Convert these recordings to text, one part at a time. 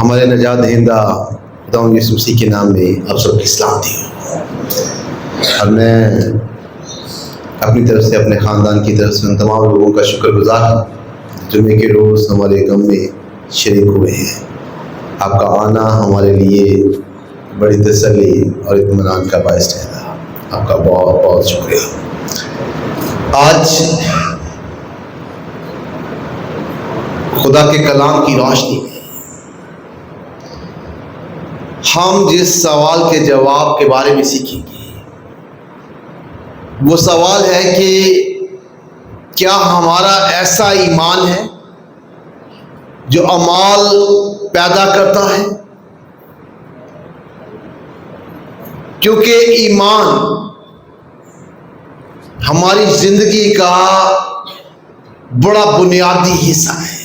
ہمارے نجات دہندہ خداوند یسوع مسیح کے نام میں آپ سب کی سلامتی ہو۔ اور میں اپنی طرف سے، اپنے خاندان کی طرف سے ان تمام لوگوں کا شکر گزار ہوں جمعے کے روز ہمارے غم میں شریک ہوئے ہیں۔ آپ کا آنا ہمارے لیے بڑی تسلی اور اطمینان کا باعث رہا۔ آپ کا بہت بہت شکریہ۔ آج خدا کے کلام کی روشنی میں ہم جس سوال کے جواب کے بارے میں سیکھیں گے وہ سوال ہے کہ کیا ہمارا ایسا ایمان ہے جو اعمال پیدا کرتا ہے؟ کیونکہ ایمان ہماری زندگی کا بڑا بنیادی حصہ ہے،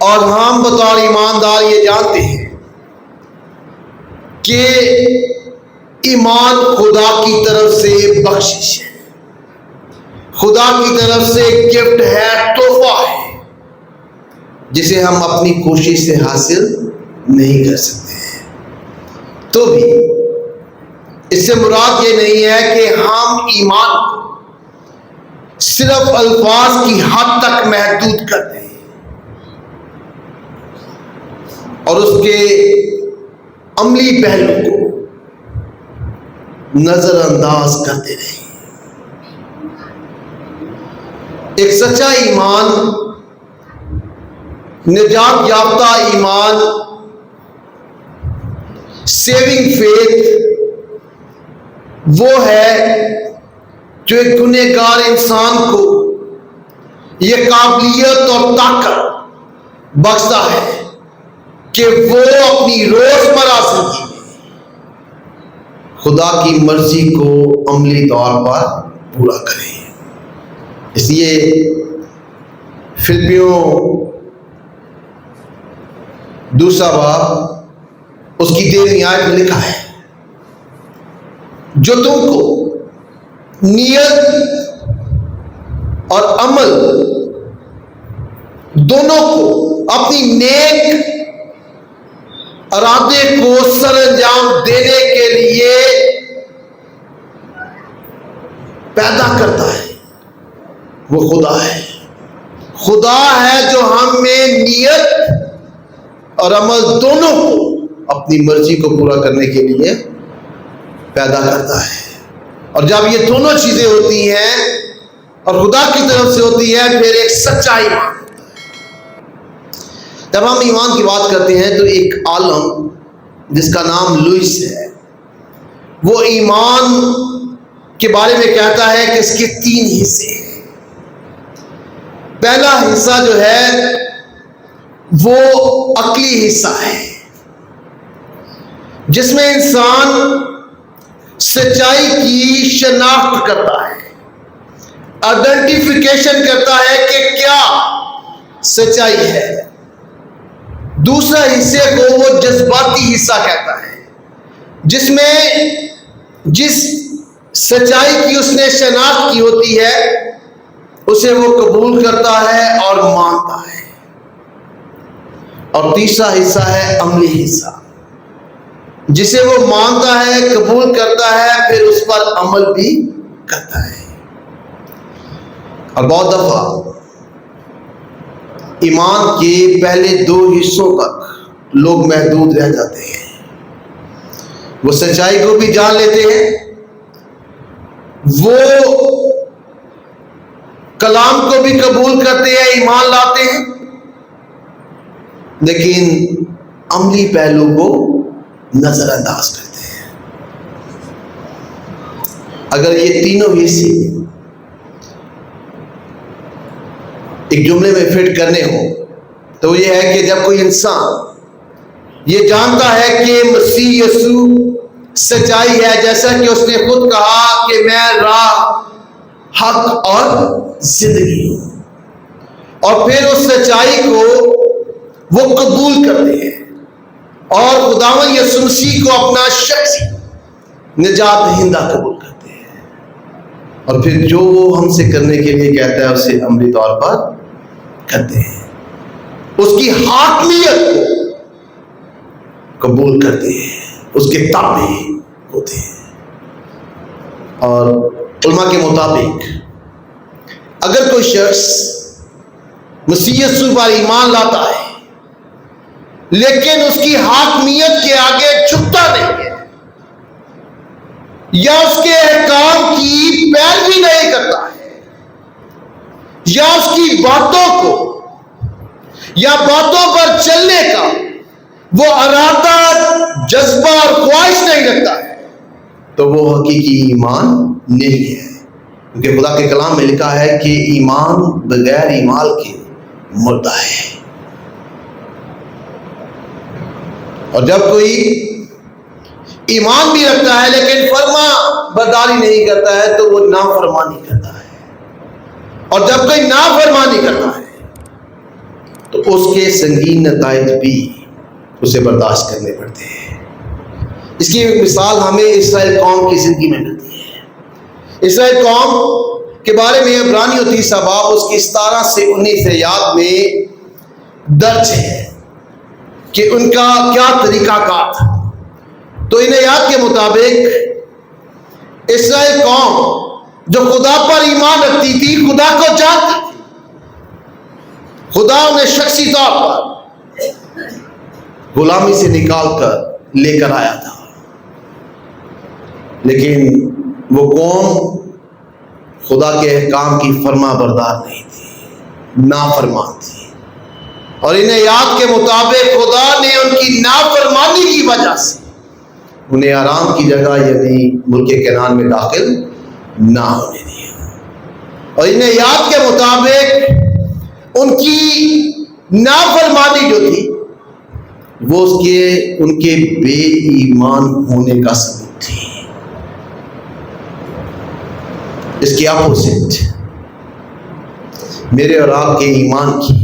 اور ہم بطور ایماندار یہ جانتے ہیں کہ ایمان خدا کی طرف سے بخشش ہے، خدا کی طرف سے گفٹ ہے، تحفہ ہے، جسے ہم اپنی کوشش سے حاصل نہیں کر سکتے ہیں۔ تو بھی اس سے مراد یہ نہیں ہے کہ ہم ایمان کو صرف الفاظ کی حد تک محدود کر دیں اور اس کے عملی پہلو کو نظر انداز کرتے رہیں۔ ایک سچا ایمان، نجات یافتہ ایمان، سیونگ فیتھ وہ ہے جو ایک گنہگار انسان کو یہ قابلیت اور طاقت بخشتا ہے کہ وہ اپنی روزمرہ زندگی میں خدا کی مرضی کو عملی طور پر پورا کرے۔ اس لیے فلپیوں 2 باب اس کی 13ویں آیت میں لکھا ہے، جو تم کو نیت اور عمل دونوں کو اپنی نیک ارادے کو سر انجام دینے کے لیے پیدا کرتا ہے، وہ خدا ہے۔ خدا ہے جو ہم میں نیت اور عمل دونوں کو اپنی مرضی کو پورا کرنے کے لیے پیدا کرتا ہے۔ اور جب یہ دونوں چیزیں ہوتی ہیں اور خدا کی طرف سے ہوتی ہے، پھر ایک سچا ایمان۔ جب ہم ایمان کی بات کرتے ہیں تو ایک عالم جس کا نام لوئس ہے، وہ ایمان کے بارے میں کہتا ہے کہ اس کے 3 حصے ہیں۔ پہلا حصہ جو ہے وہ عقلی حصہ ہے، جس میں انسان سچائی کی شناخت کرتا ہے، آئیڈینٹیفیکیشن کرتا ہے کہ کیا سچائی ہے۔ دوسرا حصے کو وہ جذباتی حصہ کہتا ہے، جس میں جس سچائی کی اس نے شناخت کی ہوتی ہے اسے وہ قبول کرتا ہے اور مانتا ہے۔ اور تیسرا حصہ ہے عملی حصہ، جسے وہ مانتا ہے، قبول کرتا ہے، پھر اس پر عمل بھی کرتا ہے۔ اور بہت دفعہ ایمان کے پہلے 2 حصوں تک لوگ محدود رہ جاتے ہیں۔ وہ سچائی کو بھی جان لیتے ہیں، وہ کلام کو بھی قبول کرتے ہیں، ایمان لاتے ہیں، لیکن عملی پہلو کو نظر انداز کرتے ہیں۔ اگر یہ تینوں حصے ایک جملے میں فٹ کرنے ہو تو یہ ہے کہ جب کوئی انسان یہ جانتا ہے کہ مسیح یسوع سچائی ہے، جیسا کہ اس نے خود کہا کہ میں راہ، حق اور زندگی ہوں، اور پھر اس سچائی کو وہ قبول کرتے ہیں اور خداوند یسوع مسیح کو اپنا شخصی نجات دہندہ قبول کرتے ہیں، اور پھر جو وہ ہم سے کرنے کے لیے کہتا ہے اسے عملی طور پر کرتے ہیں۔ اس کی حاکمیت کو قبول کرتے ہیں، اس کے تابع ہوتے ہیں۔ اور علماء کے مطابق اگر کوئی شخص مسیح یسوع پر ایمان لاتا ہے لیکن اس کی حاکمیت کے آگے جھکتا نہیں ہے یا اس کے احکام کی پیروی نہیں کرتا ہے یا اس کی باتوں کو یا باتوں پر چلنے کا وہ ارادہ، جذبہ اور خواہش نہیں رکھتا ہے، تو وہ حقیقی ایمان نہیں ہے۔ کیونکہ خدا کے کلام میں لکھا ہے کہ ایمان بغیر ایمان کے مردہ ہے۔ اور جب کوئی ایمان بھی رکھتا ہے لیکن فرما برداری نہیں کرتا ہے تو وہ نافرمانی کرتا ہے، اور جب کوئی نافرمانی کرتا ہے تو اس کے سنگین نتائج بھی اسے برداشت کرنے پڑتے ہیں۔ اس کی ایک مثال ہمیں اسرائیل قوم کی زندگی میں ملتی ہے۔ اسرائیل قوم کے بارے میں عبرانیوں 30 باب اس کی 17 سے 19 آیات میں درج ہے کہ ان کا کیا طریقہ کار تھا۔ تو ان آیات کے مطابق اسرائیل قوم جو خدا پر ایمان رکھتی تھی، خدا کو جانتی تھی، خدا انہیں شخصی طور پر غلامی سے نکال کر لے کر آیا تھا، لیکن وہ قوم خدا کے احکام کی فرما بردار نہیں تھی، نافرمان تھی۔ اور ان آیات کے مطابق خدا نے ان کی نافرمانی کی وجہ سے انہیں آرام کی جگہ یعنی ملک کنعان میں داخل نہ ہونے دیا۔ اور ان آیات کے مطابق ان کی نافرمانی جو تھی وہ ان کے بے ایمان ہونے کا ثبوت تھی۔ اس کے اپوزٹ میرے اور آپ کے ایمان کی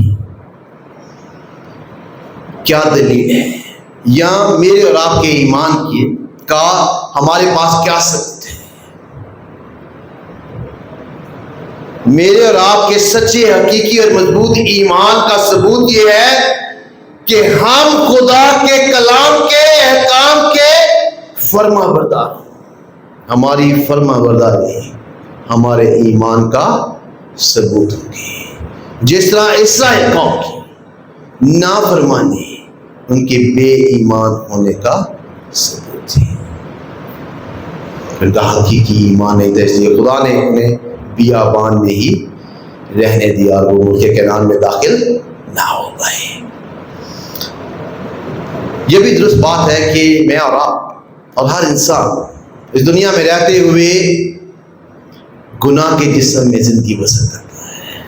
کیا دلیل ہے، یا میرے اور آپ کے ایمان کا ہمارے پاس کیا ثبوت ہے؟ میرے اور آپ کے سچے، حقیقی اور مضبوط ایمان کا ثبوت یہ ہے کہ ہم خدا کے کلام کے احکام کے فرما بردار ہیں۔ ہماری فرما برداری ہمارے ایمان کا ثبوت ہوگی، جس طرح اسرائیل قوم کی نافرمانی ان کے بے ایمان ہونے کا ثبوت تھی۔ پھر کہا حقیقی ایمان نہیں تھا، اس لیے خدا نے انہیں بیابان میں ہی رہنے دیا اور وہ ملک کنعان میں داخل نہ ہو گئے۔ یہ بھی درست بات ہے کہ میں اور آپ اور ہر انسان اس دنیا میں رہتے ہوئے گناہ کے جسم میں زندگی بسر کرتا ہے،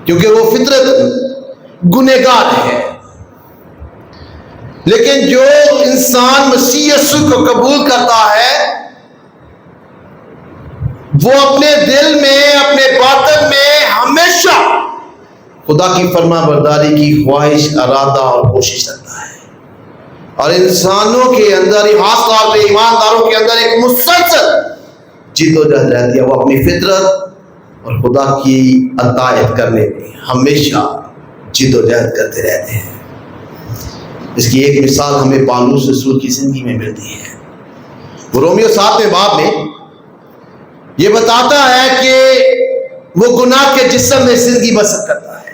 کیونکہ وہ فطرت گنہگار ہے۔ لیکن جو انسان مسیح یسوع کو قبول کرتا ہے وہ اپنے دل میں، اپنے باطن میں ہمیشہ خدا کی فرما برداری کی خواہش، ارادہ اور کوشش رکھتا ہے، اور انسانوں کے اندر، خاص طور پہ ایمانداروں کے اندر ایک مسلسل جد و جہد رہتی ہے۔ وہ اپنی فطرت اور خدا کی اطاعت کرنے میں ہمیشہ جد و جہد کرتے رہتے ہیں۔ اس کی ایک مثال ہمیں پالوس رسول کی زندگی میں ملتی ہے۔ وہ رومیو 7 باب میں یہ بتاتا ہے کہ وہ گناہ کے جسم میں زندگی بسر کرتا ہے۔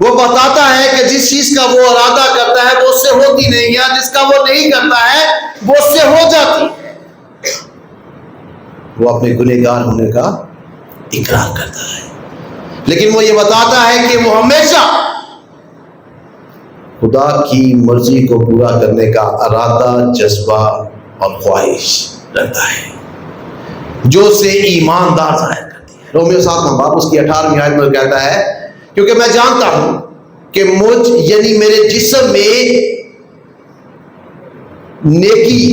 وہ بتاتا ہے کہ جس چیز کا وہ ارادہ کرتا ہے وہ اس سے ہوتی نہیں ہے، جس کا وہ نہیں کرتا ہے وہ اس سے ہو جاتی ہے۔ وہ اپنے گنہگار ہونے کا اقرار کرتا ہے، لیکن وہ یہ بتاتا ہے کہ وہ ہمیشہ خدا کی مرضی کو پورا کرنے کا ارادہ، جذبہ اور خواہش رکھتا ہے، جو اسے ایماندار ظاہر کرتی ہے۔ رومیو 7 باب اس کی 18ویں آیت میں کہتا ہے، کیونکہ میں جانتا ہوں کہ مجھ یعنی میرے جسم میں نیکی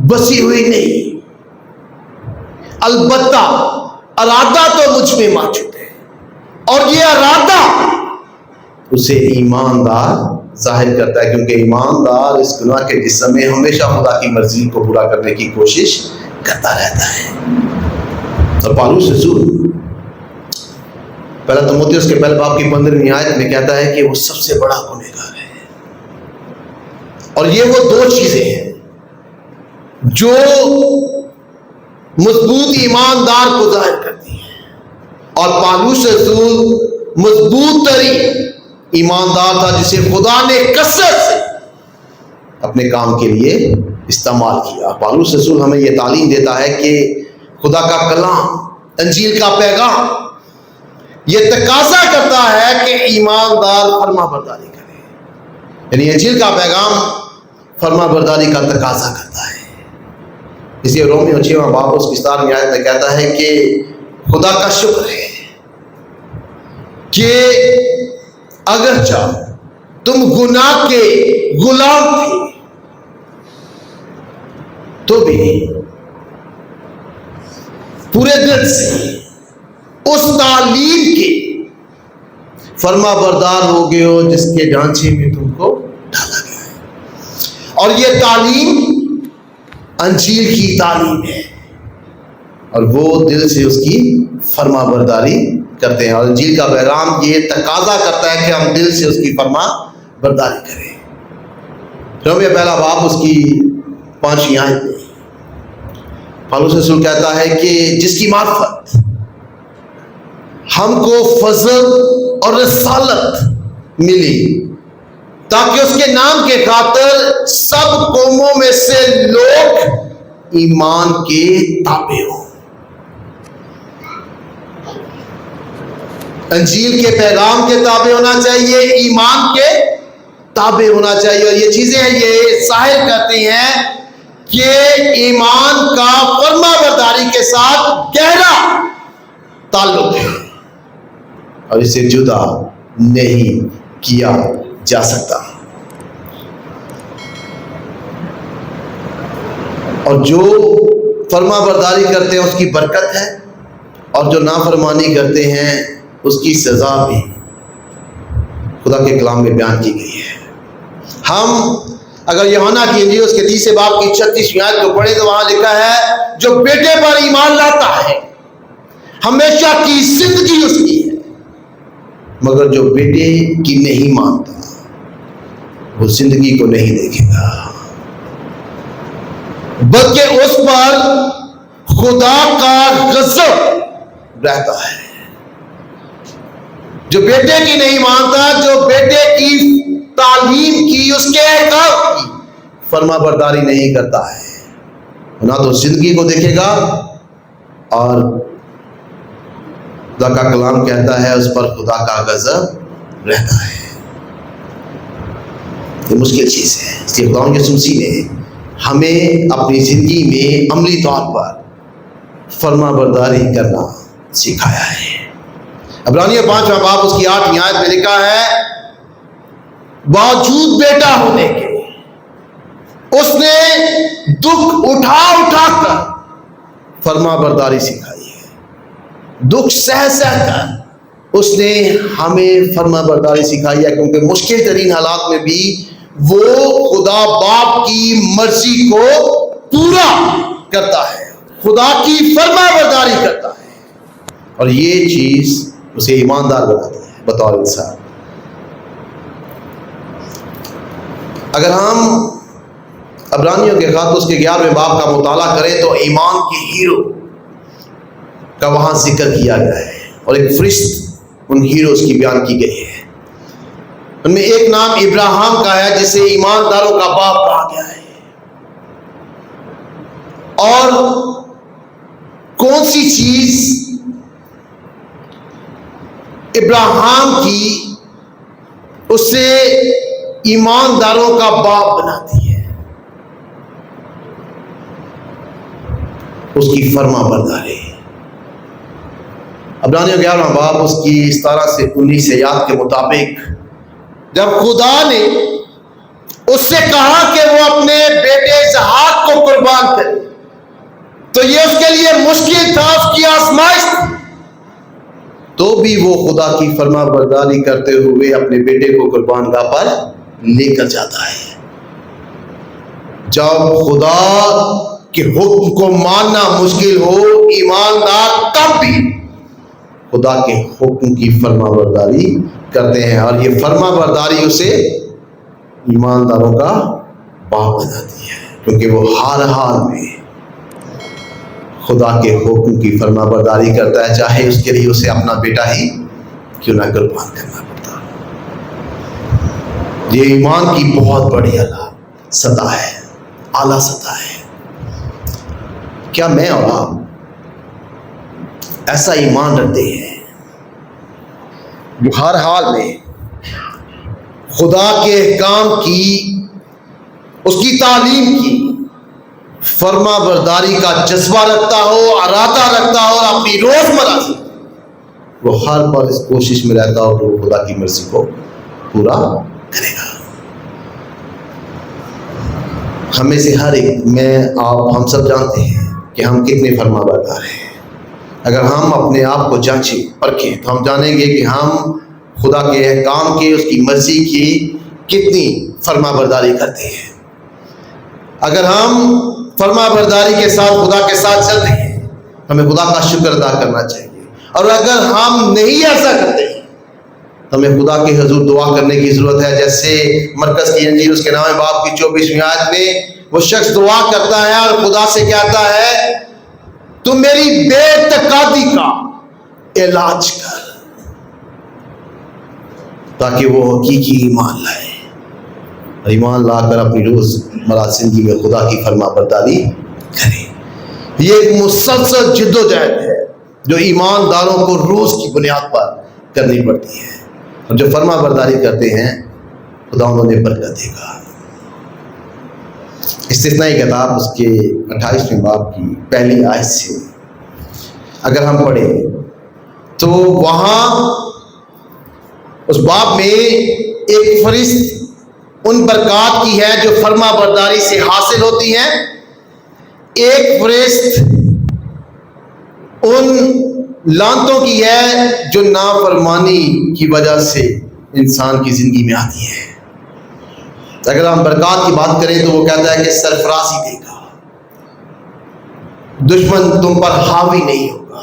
بسی ہوئی نہیں، البتہ ارادہ تو مجھ میں موجود ہے، اور یہ ارادہ اسے ایماندار ظاہر کرتا ہے، کیونکہ ایماندار اس گناہ کے جسم میں ہمیشہ خدا کی مرضی کو پورا کرنے کی کوشش کرتا رہتا ہے۔ اور پالوس رسول پہلا تimotheus کے پہلے باب کی 15ویں آیت میں کہتا ہے کہ وہ سب سے بڑا گنہگار ہے. اور یہ وہ دو چیزیں ہیں جو مضبوط ایماندار کو ظاہر کرتی ہیں. اور پالوس رسول مضبوط ترین ایماندار تھا جسے خدا نے کثرت سے اپنے کام کے لیے استعمال کیا. پالوس رسول ہمیں یہ تعلیم دیتا ہے کہ خدا کا کلام، انجیل کا پیغام یہ تقاضا کرتا ہے کہ ایماندار فرما برداری کرے. یعنی انجیل کا پیغام فرما برداری کا تقاضا کرتا ہے. اس لیے رومیو 6واں باب اس کی 17ویں آیت میں کہتا ہے کہ خدا کا شکر ہے کہ اگرچہ تم گناہ کے غلام تھے تو بھی پورے دل سے اس تعلیم کے فرما بردار ہو گئے ہو جس کے ڈھانچے میں تم کو ڈالا گیا ہے. اور یہ تعلیم انجیل کی تعلیم ہے اور وہ دل سے اس کی فرما برداری کرتے ہیں. اور انجیل کا پیغام یہ تقاضا کرتا ہے کہ ہم دل سے اس کی فرما برداری کریں. رومیہ پہلا باب اس کی 5ویں آیت میں پالوس رسول کہتا ہے کہ جس کی معرفت ہم کو فضل اور رسالت ملی تاکہ اس کے نام کے خاطر سب قوموں میں سے لوگ ایمان کے تابع ہوں. انجیل کے پیغام کے تابع ہونا چاہیے، ایمان کے تابع ہونا چاہیے. اور یہ چیزیں یہ ظاہر کرتی ہیں کہ ایمان کا فرما برداری کے ساتھ گہرا تعلق ہے اور اسے جدا نہیں کیا جا سکتا. اور جو فرما برداری کرتے ہیں اس کی برکت ہے اور جو نافرمانی کرتے ہیں اس کی سزا بھی خدا کے کلام میں بیان کی گئی ہے. ہم اگر یوحنا کی انجیل اس کے 30 باب کی 36ویں آیت کو پڑھیں تو وہاں لکھا ہے جو بیٹے پر ایمان لاتا ہے ہمیشہ کی زندگی اس کی ہے، مگر جو بیٹے کی نہیں مانتا وہ زندگی کو نہیں دیکھے گا بلکہ اس پر خدا کا غضب رہتا ہے. جو بیٹے کی نہیں مانتا، جو بیٹے کی تعلیم کی، اس کے احکام کی فرما برداری نہیں کرتا ہے، نہ تو زندگی کو دیکھے گا اور خدا کا کلام کہتا ہے اس پر خدا کا غضب رہتا ہے. یہ مشکل چیز ہے. اس لیے خدا یسوع مسیح نے ہمیں اپنی زندگی میں عملی طور پر فرما برداری کرنا سکھایا ہے. عبرانیہ 5واں باب اس کی 8ویں آیت میں لکھا ہے باوجود بیٹا ہونے کے اس نے دکھ اٹھا اٹھا کر فرما برداری سکھائی ہے. دکھ سہ سہ کر اس نے ہمیں فرما برداری سکھائی ہے، کیونکہ مشکل ترین حالات میں بھی وہ خدا باپ کی مرضی کو پورا کرتا ہے، خدا کی فرما برداری کرتا ہے اور یہ چیز اسے ایماندار بناتی ہے بطور انسان. اگر ہم عبرانیوں کے خط اس کے 11ویں باب کا مطالعہ کریں تو ایمان کے ہیرو کا وہاں ذکر کیا گیا ہے اور ایک فہرست ان ہیروز کی بیان کی گئی ہے. ان میں ایک نام ابراہیم کا ہے جسے ایمانداروں کا باپ کہا گیا ہے. اور کون سی چیز ابراہیم کی اسے ایمانداروں کا باپ بناتی ہے؟ اس کی فرما برداری. عبرانیوں 11واں باب اس کی 17 سے 19 آیات کے مطابق جب خدا نے اس سے کہا کہ وہ اپنے بیٹے اسحاق کو قربان کرے تو یہ اس کے لیے مشکل تھا، اس کی آزمائش تھی، تو بھی وہ خدا کی فرما برداری کرتے ہوئے اپنے بیٹے کو قربان گاہ پر لے کر جاتا ہے. جب خدا کے حکم کو ماننا مشکل ہو، ایماندار تب بھی خدا کے حکم کی فرما برداری کرتے ہیں، اور یہ فرما برداری اسے ایمانداروں کا باپ بناتی ہے، کیونکہ وہ ہر حال میں خدا کے حکم کی فرما برداری کرتا ہے، چاہے اس کے لیے اسے اپنا بیٹا ہی کیوں نہ قربان کرنا پڑتا۔ یہ ایمان کی بہت بڑی سطح ہے، اعلیٰ سطح ہے۔ کیا میں اور آپ ایسا ایمان رکھتے ہیں جو ہر حال میں خدا کے احکام کی، اس کی تعلیم کی فرما برداری کا جذبہ رکھتا ہو، ارادہ رکھتا ہو، اور اپنی روزمرہ سے وہ ہر پل اس کوشش میں رہتا ہو کہ وہ خدا کی مرضی کو پورا کرے گا؟ ہمیں سے ہر ایک، میں آپ ہم سب جانتے ہیں کہ ہم کتنے فرما بردار ہیں۔ اگر ہم اپنے آپ کو جانچیں پرکھیں تو ہم جانیں گے کہ ہم خدا کے احکام کی، اس کی مرضی کی کتنی فرما برداری کرتے ہیں۔ اگر ہم فرما برداری کے ساتھ خدا کے ساتھ چلتے ہیں، ہمیں خدا کا شکر ادا کرنا چاہیے، اور اگر ہم نہیں ایسا کرتے تو ہمیں خدا کے حضور دعا کرنے کی ضرورت ہے، جیسے مرکز کی انجیل اس کے 9 باب کی 24ویں آیت میں وہ شخص دعا کرتا ہے اور خدا سے کہتا ہے تو میری بے اعتقادی کا علاج کر، تاکہ وہ حقیقی ایمان لائے، اور ایمان لا کر اپنی روزمرہ زندگی میں خدا کی فرما برداری کرے۔ یہ ایک مسلسل جد و جہد ہے جو ایمانداروں کو روز کی بنیاد پر کرنی پڑتی ہے، اور جو فرما برداری کرتے ہیں خدا انہیں برکت دے گا۔ استثنائی کتاب اس کے 28ویں باب کی پہلی آیت سے اگر ہم پڑھیں تو وہاں اس باب میں ایک فہرست ان برکات کی ہے جو فرما برداری سے حاصل ہوتی ہیں، ایک فہرست ان لعنتوں کی ہے جو نافرمانی کی وجہ سے انسان کی زندگی میں آتی ہے۔ اگر ہم برکات کی بات کریں تو وہ کہتا ہے کہ سرفرازی دے گا، دشمن تم پر حاوی نہیں ہوگا،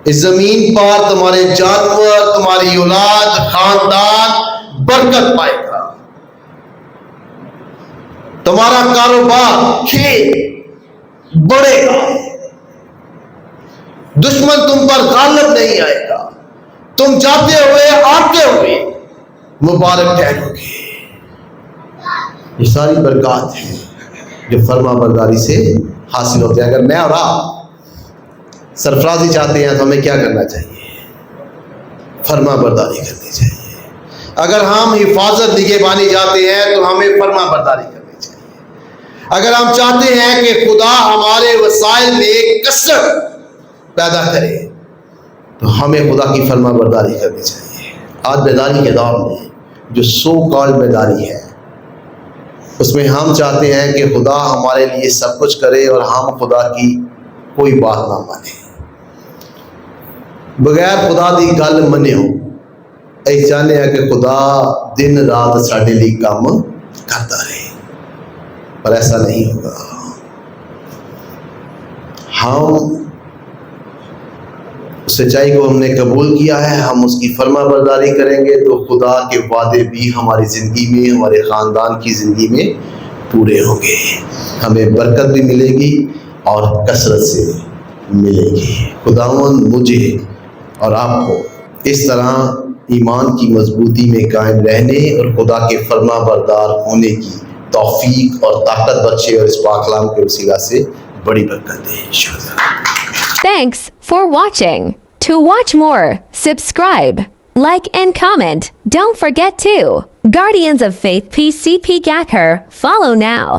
اس زمین پر تمہارے جانور، تمہاری اولاد، خاندان برکت پائے گا، تمہارا کاروبار کھیت بڑھے گا، دشمن تم پر غالب نہیں آئے گا، تم جاتے ہوئے آتے ہوئے مبارک ٹھہرو گے۔ یہ ساری برکات ہیں جو فرما برداری سے حاصل ہوتے ہیں۔ اگر میں اور آپ سرفرازی چاہتے ہیں تو ہمیں کیا کرنا چاہیے؟ فرما برداری کرنی چاہیے۔ اگر ہم حفاظت نگہبانی چاہتے ہیں تو ہمیں فرما برداری کرنی چاہیے۔ اگر ہم چاہتے ہیں کہ خدا ہمارے وسائل میں کثرت پیدا کرے تو ہمیں خدا کی فرما برداری کرنی چاہیے۔ آج بیداری کے دور میں جو سو کال بیداری ہے، اس میں ہم چاہتے ہیں کہ خدا ہمارے لیے سب کچھ کرے اور ہم خدا کی کوئی بات نہ مانیں، بغیر خدا دی گل منے ہو۔ ایسے چاہتے ہیں کہ خدا دن رات ساڈے لیے کام کرتا رہے، پر ایسا نہیں ہوگا۔ ہم سچائی کو ہم نے قبول کیا ہے، ہم اس کی فرما برداری کریں گے تو خدا کے وعدے بھی ہماری زندگی میں، ہمارے خاندان کی زندگی میں پورے ہوں گے، ہمیں برکت بھی ملے گی اور کثرت سے ملے گی۔ خداوند مجھے اور آپ کو اس طرح ایمان کی مضبوطی میں قائم رہنے اور خدا کے فرما بردار ہونے کی توفیق اور طاقت بخشے، اور اس پاک کلام کے وسیلہ سے بڑی برکت دے۔ شکریہ۔ Thanks for watching. To watch more, subscribe, like and comment. Don't forget to Guardians of Faith PCP Gacker. Follow now.